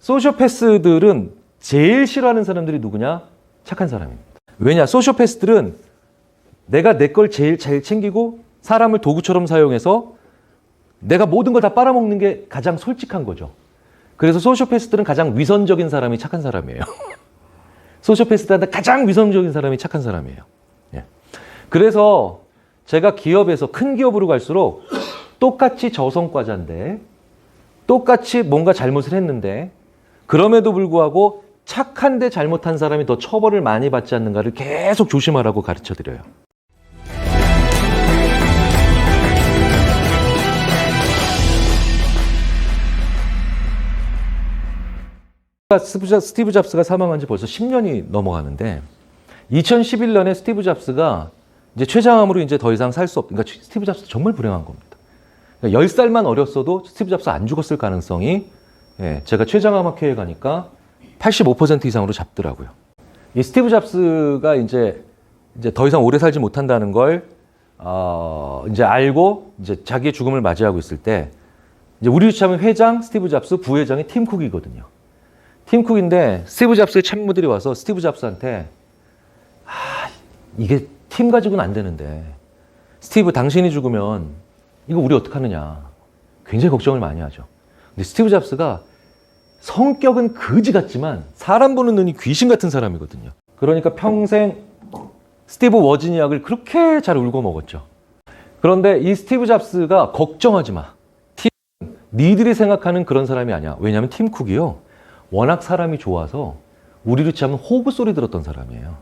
소시오패스들은 제일 싫어하는 사람들이 누구냐? 착한 사람입니다. 왜냐? 소시오패스들은 내가 내 걸 제일 잘 챙기고 사람을 도구처럼 사용해서 내가 모든 걸 다 빨아먹는 게 가장 솔직한 거죠. 그래서 소시오패스들은 가장 위선적인 사람이 착한 사람이에요. 소시오패스들한테 가장 위선적인 사람이 착한 사람이에요. 예. 그래서 제가 기업에서 큰 기업으로 갈수록 똑같이 저성과자인데 똑같이 뭔가 잘못을 했는데 그럼에도 불구하고 착한데 잘못한 사람이 더 처벌을 많이 받지 않는가를 계속 조심하라고 가르쳐드려요. 스티브 잡스가 사망한 지 벌써 10년이 넘어가는데 2011년에 스티브 잡스가 이제 췌장암으로 이제 더 이상 살 수 없, 그러니까 스티브 잡스 정말 불행한 겁니다. 그러니까 10살만 어렸어도 스티브 잡스 안 죽었을 가능성이 제가 췌장암학회에 가니까 85% 이상으로 잡더라고요. 이 스티브 잡스가 이제 더 이상 오래 살지 못한다는 걸 이제 알고 이제 자기의 죽음을 맞이하고 있을 때 이제 우리 유치하면 회장 스티브 잡스, 부회장이 팀 쿡이거든요. 팀 쿡인데 스티브 잡스의 참모들이 와서 스티브 잡스한테 이게 팀 가지고는 안 되는데 스티브 당신이 죽으면 이거 우리 어떡하느냐 굉장히 걱정을 많이 하죠. 근데 스티브 잡스가 성격은 거지 같지만 사람 보는 눈이 귀신 같은 사람이거든요. 그러니까 평생 스티브 워즈니악을 그렇게 잘 울고 먹었죠. 그런데 이 스티브 잡스가 걱정하지 마. 팀은 니들이 생각하는 그런 사람이 아니야. 왜냐하면 팀 쿡이요. 워낙 사람이 좋아서 우리로 치면 호구 소리 들었던 사람이에요.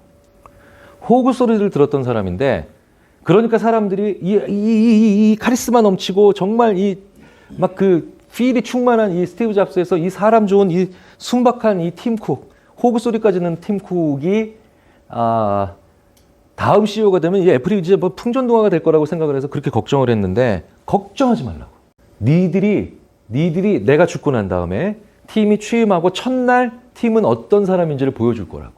호구 소리를 들었던 사람인데 그러니까 사람들이 이 카리스마 넘치고 정말 이 막 그 필이 충만한 이 스티브 잡스에서 이 사람 좋은 이 순박한 이 팀 쿡, 호구 소리까지 는 팀 쿡이 다음 CEO가 되면 이 애플이 이제 뭐 풍전등화가 될 거라고 생각을 해서 그렇게 걱정을 했는데 걱정하지 말라고. 니들이 내가 죽고 난 다음에 팀이 취임하고 첫날 팀은 어떤 사람인지를 보여줄 거라고.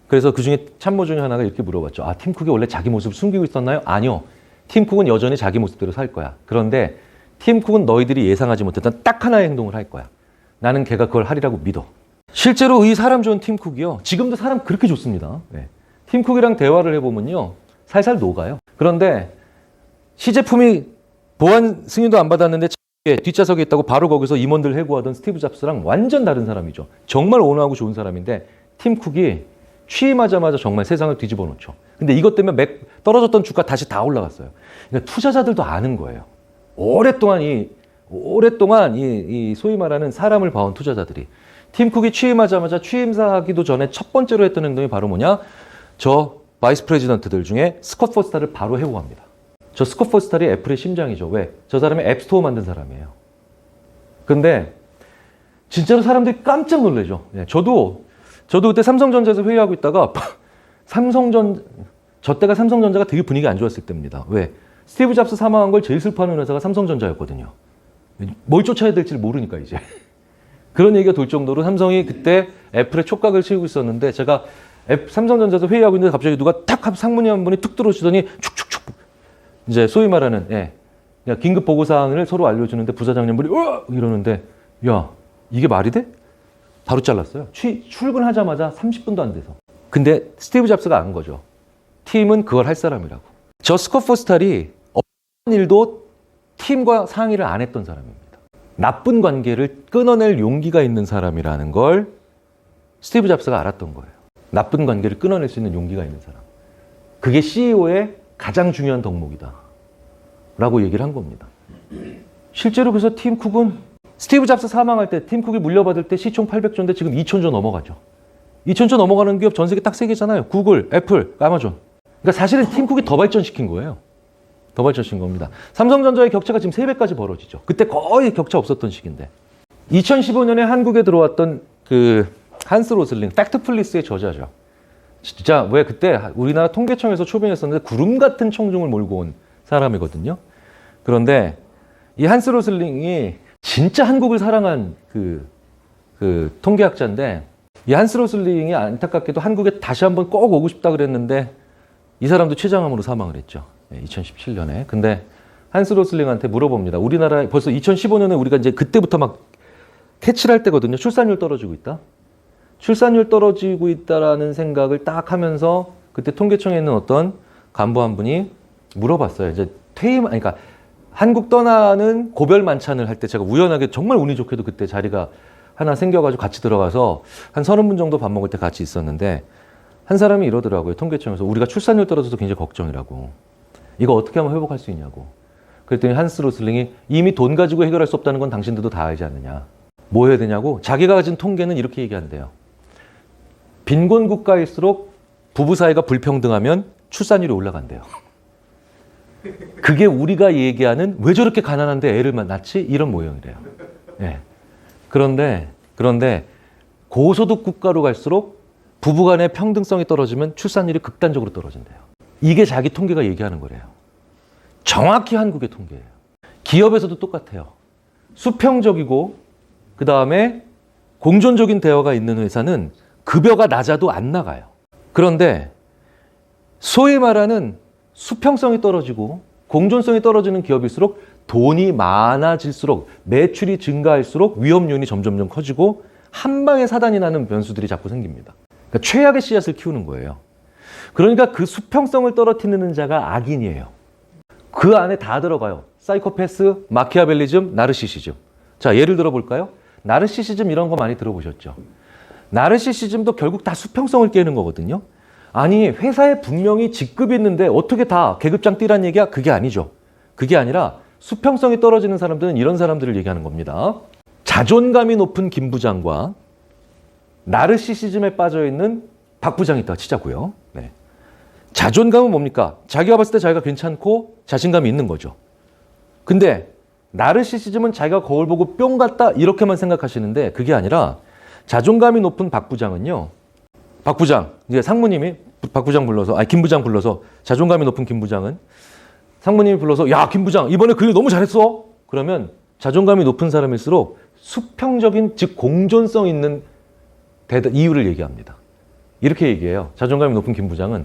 그래서 그 중에 참모 중에 하나가 이렇게 물어봤죠. 팀 쿡이 원래 자기 모습을 숨기고 있었나요? 아니요. 팀 쿡은 여전히 자기 모습대로 살 거야. 그런데 팀 쿡은 너희들이 예상하지 못했던 딱 하나의 행동을 할 거야. 나는 걔가 그걸 하리라고 믿어. 실제로 이 사람 좋은 팀 쿡이요. 지금도 사람 그렇게 좋습니다. 팀 쿡이랑 대화를 해보면요. 살살 녹아요. 그런데 시제품이 보안 승인도 안 받았는데 뒷좌석에 있다고 바로 거기서 임원들 해고하던 스티브 잡스랑 완전 다른 사람이죠. 정말 온화하고 좋은 사람인데 팀 쿡이 취임하자마자 정말 세상을 뒤집어 놓죠. 근데 이것 때문에 떨어졌던 주가 다시 다 올라갔어요. 그러니까 투자자들도 아는 거예요. 오랫동안 이 소위 말하는 사람을 봐온 투자자들이 팀 쿡이 취임하자마자 취임사하기도 전에 첫 번째로 했던 행동이 바로 뭐냐? 저 바이스 프레지던트들 중에 스콧 포스터를 바로 해고합니다. 저 스콧 포스터이 애플의 심장이죠. 왜? 저 사람이 앱스토어 만든 사람이에요. 근데 진짜로 사람들이 깜짝 놀라죠. 저도 그때 삼성전자에서 회의하고 있다가 저 때가 삼성전자가 되게 분위기 안 좋았을 때입니다. 왜? 스티브 잡스 사망한 걸 제일 슬퍼하는 회사가 삼성전자였거든요. 뭘 쫓아야 될지를 모르니까 이제. 그런 얘기가 돌 정도로 삼성이 그때 애플의 촉각을 채우고 있었는데 제가 삼성전자에서 회의하고 있는데 갑자기 누가 탁 상무님 한 분이 툭 들어오시더니 축축축 이제 소위 말하는 그냥 긴급 보고사항을 서로 알려주는데 부사장님분이 이러는데 야 이게 말이 돼? 바로 잘랐어요. 출근하자마자 30분도 안 돼서. 근데 스티브 잡스가 안 거죠. 팀은 그걸 할 사람이라고. 저 스콧 포스탈이 어떤 일도 팀과 상의를 안 했던 사람입니다. 나쁜 관계를 끊어낼 용기가 있는 사람이라는 걸 스티브 잡스가 알았던 거예요. 나쁜 관계를 끊어낼 수 있는 용기가 있는 사람. 그게 CEO의 가장 중요한 덕목이다. 라고 얘기를 한 겁니다. 실제로 그래서 팀 쿡은 스티브 잡스 사망할 때 팀 쿡이 물려받을 때 시총 800조인데 지금 2,000조 넘어가죠. 2,000조 넘어가는 기업 전 세계 딱 3개잖아요. 구글, 애플, 아마존. 그러니까 사실은 팀 쿡이 더 발전시킨 거예요. 더 발전시킨 겁니다. 삼성전자의 격차가 지금 3배까지 벌어지죠. 그때 거의 격차 없었던 시기인데. 2015년에 한국에 들어왔던 그 한스 로슬링, 팩트플리스의 저자죠. 진짜 왜 그때 우리나라 통계청에서 초빙했었는데 구름 같은 청중을 몰고 온 사람이거든요. 그런데 이 한스 로슬링이 진짜 한국을 사랑한 그 통계학자인데 이 한스 로슬링이 안타깝게도 한국에 다시 한번 꼭 오고 싶다 그랬는데 이 사람도 췌장암으로 사망을 했죠. 2017년에. 근데 한스 로슬링한테 물어봅니다. 우리나라 벌써 2015년에 우리가 이제 그때부터 막 캐치를 할 때거든요. 출산율 떨어지고 있다. 출산율 떨어지고 있다라는 생각을 딱 하면서 그때 통계청에 있는 어떤 간부 한 분이 물어봤어요. 이제 그러니까 한국 떠나는 고별 만찬을 할 때 제가 우연하게 정말 운이 좋게도 그때 자리가 하나 생겨가지고 같이 들어가서 한 30분 정도 밥 먹을 때 같이 있었는데 한 사람이 이러더라고요. 통계청에서 우리가 출산율 떨어져서 굉장히 걱정이라고. 이거 어떻게 하면 회복할 수 있냐고. 그랬더니 한스 로슬링이 이미 돈 가지고 해결할 수 없다는 건 당신들도 다 알지 않느냐. 뭐 해야 되냐고. 자기가 가진 통계는 이렇게 얘기한대요. 빈곤 국가일수록 부부 사이가 불평등하면 출산율이 올라간대요. 그게 우리가 얘기하는 왜 저렇게 가난한데 애를 낳지? 이런 모형이래요. 예. 그런데 고소득 국가로 갈수록 부부간의 평등성이 떨어지면 출산율이 극단적으로 떨어진대요. 이게 자기 통계가 얘기하는 거래요. 정확히 한국의 통계예요. 기업에서도 똑같아요. 수평적이고 그 다음에 공존적인 대화가 있는 회사는 급여가 낮아도 안 나가요. 그런데 소위 말하는 수평성이 떨어지고 공존성이 떨어지는 기업일수록 돈이 많아질수록 매출이 증가할수록 위험 요인이 점점점 커지고 한 방에 사단이 나는 변수들이 자꾸 생깁니다. 그러니까 최악의 씨앗을 키우는 거예요. 그러니까 그 수평성을 떨어뜨리는 자가 악인이에요. 그 안에 다 들어가요. 사이코패스, 마키아벨리즘, 나르시시즘. 자, 예를 들어 볼까요? 나르시시즘 이런 거 많이 들어보셨죠? 나르시시즘도 결국 다 수평성을 깨는 거거든요. 아니, 회사에 분명히 직급이 있는데 어떻게 다 계급장 뛰란 얘기야? 그게 아니죠. 그게 아니라 수평성이 떨어지는 사람들은 이런 사람들을 얘기하는 겁니다. 자존감이 높은 김 부장과 나르시시즘에 빠져있는 박 부장이 있다고 치자고요. 네. 자존감은 뭡니까? 자기가 봤을 때 자기가 괜찮고 자신감이 있는 거죠. 근데 나르시시즘은 자기가 거울 보고 뿅 같다 이렇게만 생각하시는데 그게 아니라 자존감이 높은 박 부장은요. 박 부장, 이제 상무님이 박 부장 불러서, 김 부장 불러서 자존감이 높은 김 부장은 상무님이 불러서 야, 김 부장 이번에 그 일 너무 잘했어. 그러면 자존감이 높은 사람일수록 수평적인 즉 공존성 있는 이유를 얘기합니다. 이렇게 얘기해요. 자존감이 높은 김 부장은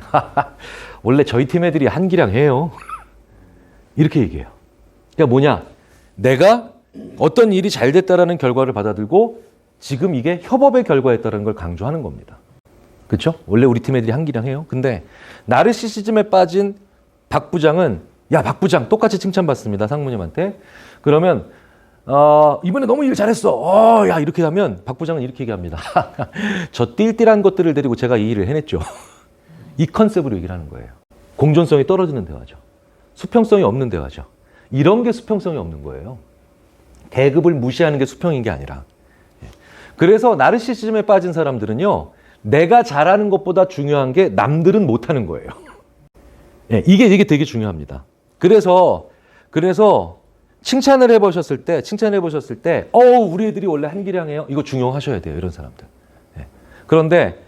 원래 저희 팀 애들이 한기량 해요. 이렇게 얘기해요. 그러니까 뭐냐? 내가 어떤 일이 잘 됐다라는 결과를 받아들고 지금 이게 협업의 결과였다는 걸 강조하는 겁니다. 그렇죠? 원래 우리 팀 애들이 한기량 해요. 근데 나르시시즘에 빠진 박 부장은 야, 박 부장 똑같이 칭찬받습니다. 상무님한테. 그러면 이번에 너무 일 잘했어. 야, 이렇게 하면 박 부장은 이렇게 얘기합니다. 저 띨띨한 것들을 데리고 제가 이 일을 해냈죠. 이 컨셉으로 얘기를 하는 거예요. 공존성이 떨어지는 대화죠. 수평성이 없는 대화죠. 이런 게 수평성이 없는 거예요. 계급을 무시하는 게 수평인 게 아니라. 그래서 나르시시즘에 빠진 사람들은요. 내가 잘하는 것보다 중요한 게 남들은 못하는 거예요. 이게 되게 중요합니다. 그래서 칭찬을 해보셨을 때, 우리 애들이 원래 한기량해요. 이거 중용하셔야 돼요. 이런 사람들. 그런데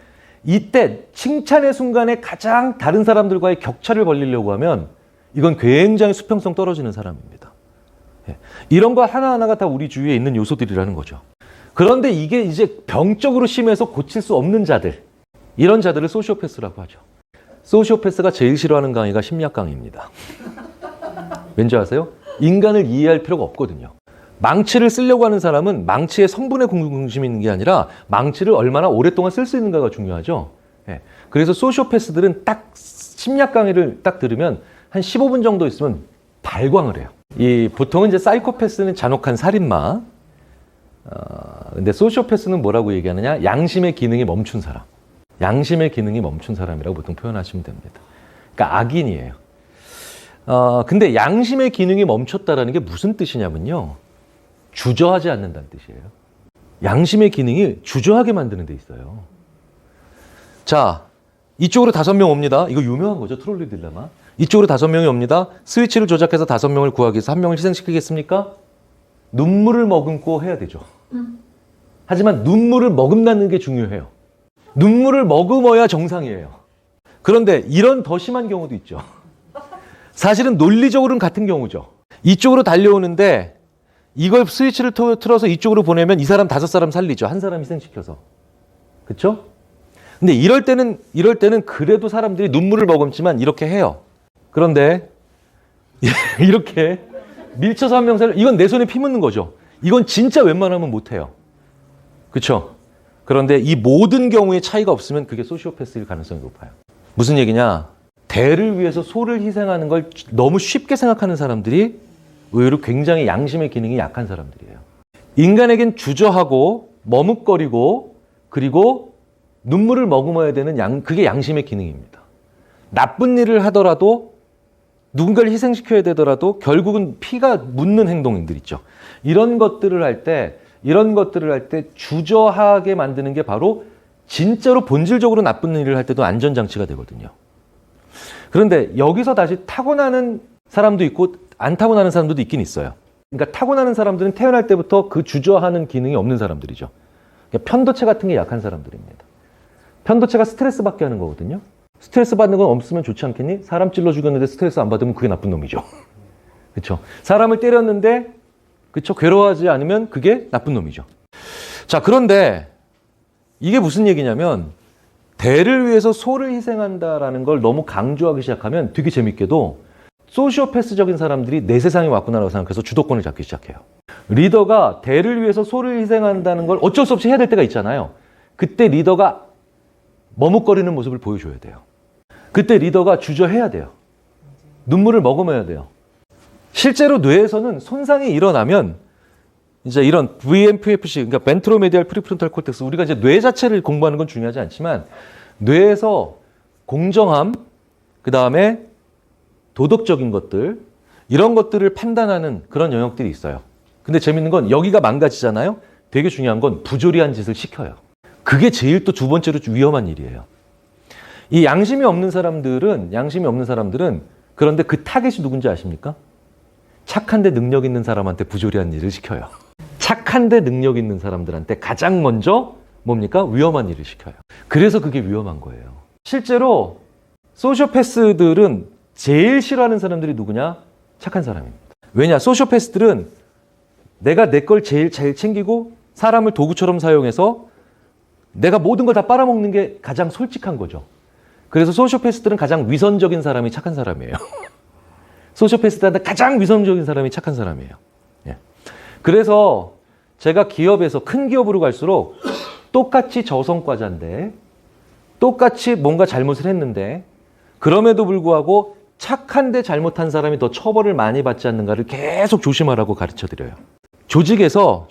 이때 칭찬의 순간에 가장 다른 사람들과의 격차를 벌리려고 하면 이건 굉장히 수평성 떨어지는 사람입니다. 이런 거 하나하나가 다 우리 주위에 있는 요소들이라는 거죠. 그런데 이게 이제 병적으로 심해서 고칠 수 없는 자들, 이런 자들을 소시오패스라고 하죠. 소시오패스가 제일 싫어하는 강의가 심리학 강의입니다. 왠지 아세요? 인간을 이해할 필요가 없거든요. 망치를 쓰려고 하는 사람은 망치의 성분에 궁금심이 있는 게 아니라 망치를 얼마나 오랫동안 쓸 수 있는가가 중요하죠. 그래서 소시오패스들은 딱 심리학 강의를 딱 들으면 한 15분 정도 있으면 발광을 해요. 보통은 이제 사이코패스는 잔혹한 살인마. 근데 소시오패스는 뭐라고 얘기하느냐? 양심의 기능이 멈춘 사람. 양심의 기능이 멈춘 사람이라고 보통 표현하시면 됩니다. 그러니까 악인이에요. 근데 양심의 기능이 멈췄다라는 게 무슨 뜻이냐면요. 주저하지 않는다는 뜻이에요. 양심의 기능이 주저하게 만드는 데 있어요. 자, 이쪽으로 5명 옵니다. 이거 유명한 거죠. 트롤리 딜레마. 이쪽으로 5명이 옵니다. 스위치를 조작해서 5명을 구하기 위해서 1명을 희생시키겠습니까? 눈물을 머금고 해야 되죠. 하지만 눈물을 머금는 게 중요해요. 눈물을 머금어야 정상이에요. 그런데 이런 더 심한 경우도 있죠. 사실은 논리적으로는 같은 경우죠. 이쪽으로 달려오는데 이걸 스위치를 틀어서 이쪽으로 보내면 이 사람 5사람 살리죠. 한 사람 희생시켜서. 그렇죠? 근데 이럴 때는 그래도 사람들이 눈물을 머금지만 이렇게 해요. 그런데 이렇게 밀쳐서 1명 살려, 이건 내 손에 피 묻는 거죠. 이건 진짜 웬만하면 못 해요. 그렇죠? 그런데 이 모든 경우에 차이가 없으면 그게 소시오패스일 가능성이 높아요. 무슨 얘기냐? 대를 위해서 소를 희생하는 걸 너무 쉽게 생각하는 사람들이 의외로 굉장히 양심의 기능이 약한 사람들이에요. 인간에겐 주저하고 머뭇거리고 그리고 눈물을 머금어야 되는 그게 양심의 기능입니다. 나쁜 일을 하더라도 누군가를 희생시켜야 되더라도 결국은 피가 묻는 행동들 있죠. 이런 것들을 할 때 주저하게 만드는 게 바로 진짜로 본질적으로 나쁜 일을 할 때도 안전장치가 되거든요. 그런데 여기서 다시 타고나는 사람도 있고 안 타고나는 사람들도 있긴 있어요. 그러니까 타고나는 사람들은 태어날 때부터 그 주저하는 기능이 없는 사람들이죠. 그러니까 편도체 같은 게 약한 사람들입니다. 편도체가 스트레스 받게 하는 거거든요. 스트레스 받는 건 없으면 좋지 않겠니? 사람 찔러 죽였는데 스트레스 안 받으면 그게 나쁜 놈이죠. 그렇죠? 사람을 때렸는데 그렇죠? 괴로워하지 않으면 그게 나쁜 놈이죠. 자, 그런데 이게 무슨 얘기냐면 대를 위해서 소를 희생한다라는 걸 너무 강조하기 시작하면 되게 재밌게도 소시오패스적인 사람들이 내 세상에 왔구나라고 생각해서 주도권을 잡기 시작해요. 리더가 대를 위해서 소를 희생한다는 걸 어쩔 수 없이 해야 될 때가 있잖아요. 그때 리더가 머뭇거리는 모습을 보여줘야 돼요. 그때 리더가 주저해야 돼요. 눈물을 머금어야 돼요. 실제로 뇌에서는 손상이 일어나면 이제 이런 VMPFC, 그러니까 벤트로메디알 프리프론탈 콜텍스, 우리가 이제 뇌 자체를 공부하는 건 중요하지 않지만 뇌에서 공정함, 그 다음에 도덕적인 것들, 이런 것들을 판단하는 그런 영역들이 있어요. 근데 재밌는 건 여기가 망가지잖아요. 되게 중요한 건 부조리한 짓을 시켜요. 그게 제일 또 두 번째로 위험한 일이에요. 이 양심이 없는 사람들은 그런데 그 타겟이 누군지 아십니까? 착한데 능력 있는 사람한테 부조리한 일을 시켜요. 착한데 능력 있는 사람들한테 가장 먼저 뭡니까? 위험한 일을 시켜요. 그래서 그게 위험한 거예요. 실제로 소시오패스들은 제일 싫어하는 사람들이 누구냐? 착한 사람입니다. 왜냐? 소시오패스들은 내가 내 걸 제일 잘 챙기고 사람을 도구처럼 사용해서 내가 모든 걸 다 빨아먹는 게 가장 솔직한 거죠. 그래서 소시오패스들은 가장 위선적인 사람이 착한 사람이에요. 소시오패스들한테 가장 위선적인 사람이 착한 사람이에요. 예. 그래서 제가 기업에서 큰 기업으로 갈수록 똑같이 저성과자인데 똑같이 뭔가 잘못을 했는데 그럼에도 불구하고 착한데 잘못한 사람이 더 처벌을 많이 받지 않는가를 계속 조심하라고 가르쳐드려요. 조직에서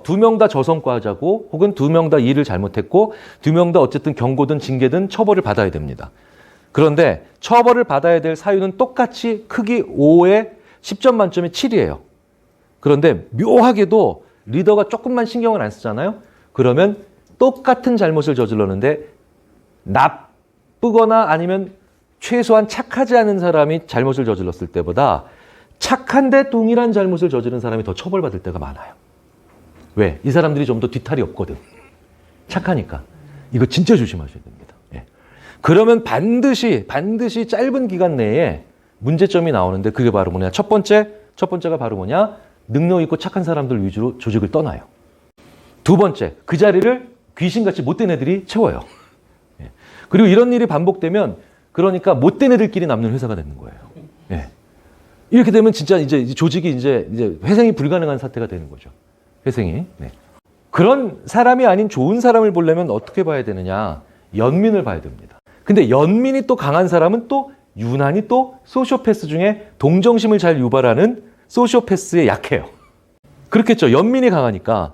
두 명 다 저성과자고 혹은 두 명 다 일을 잘못했고 두 명 다 어쨌든 경고든 징계든 처벌을 받아야 됩니다. 그런데 처벌을 받아야 될 사유는 똑같이 크기 5에 10점 만점에 7이에요. 그런데 묘하게도 리더가 조금만 신경을 안 쓰잖아요. 그러면 똑같은 잘못을 저질렀는데 나쁘거나 아니면 최소한 착하지 않은 사람이 잘못을 저질렀을 때보다 착한데 동일한 잘못을 저지른 사람이 더 처벌받을 때가 많아요. 왜? 이 사람들이 좀 더 뒤탈이 없거든. 착하니까. 이거 진짜 조심하셔야 됩니다. 예. 그러면 반드시 짧은 기간 내에 문제점이 나오는데 그게 바로 뭐냐? 첫 번째가 바로 뭐냐? 능력 있고 착한 사람들 위주로 조직을 떠나요. 두 번째, 그 자리를 귀신같이 못된 애들이 채워요. 예. 그리고 이런 일이 반복되면 그러니까 못된 애들끼리 남는 회사가 되는 거예요. 예. 이렇게 되면 진짜 이제 조직이 이제 회생이 불가능한 사태가 되는 거죠. 회생이. 네. 그런 사람이 아닌 좋은 사람을 보려면 어떻게 봐야 되느냐? 연민을 봐야 됩니다. 근데 연민이 또 강한 사람은 또 유난히 또 소시오패스 중에 동정심을 잘 유발하는 소시오패스에 약해요. 그렇겠죠. 연민이 강하니까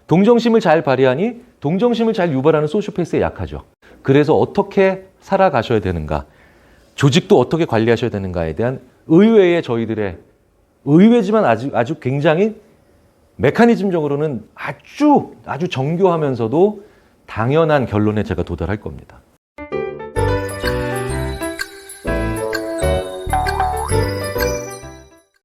동정심을 잘 발휘하니 동정심을 잘 유발하는 소시오패스에 약하죠. 그래서 어떻게 살아가셔야 되는가? 조직도 어떻게 관리하셔야 되는가에 대한 의외의 저희들의 의외지만 아주 굉장히 메커니즘적으로는 아주 정교하면서도 당연한 결론에 제가 도달할 겁니다.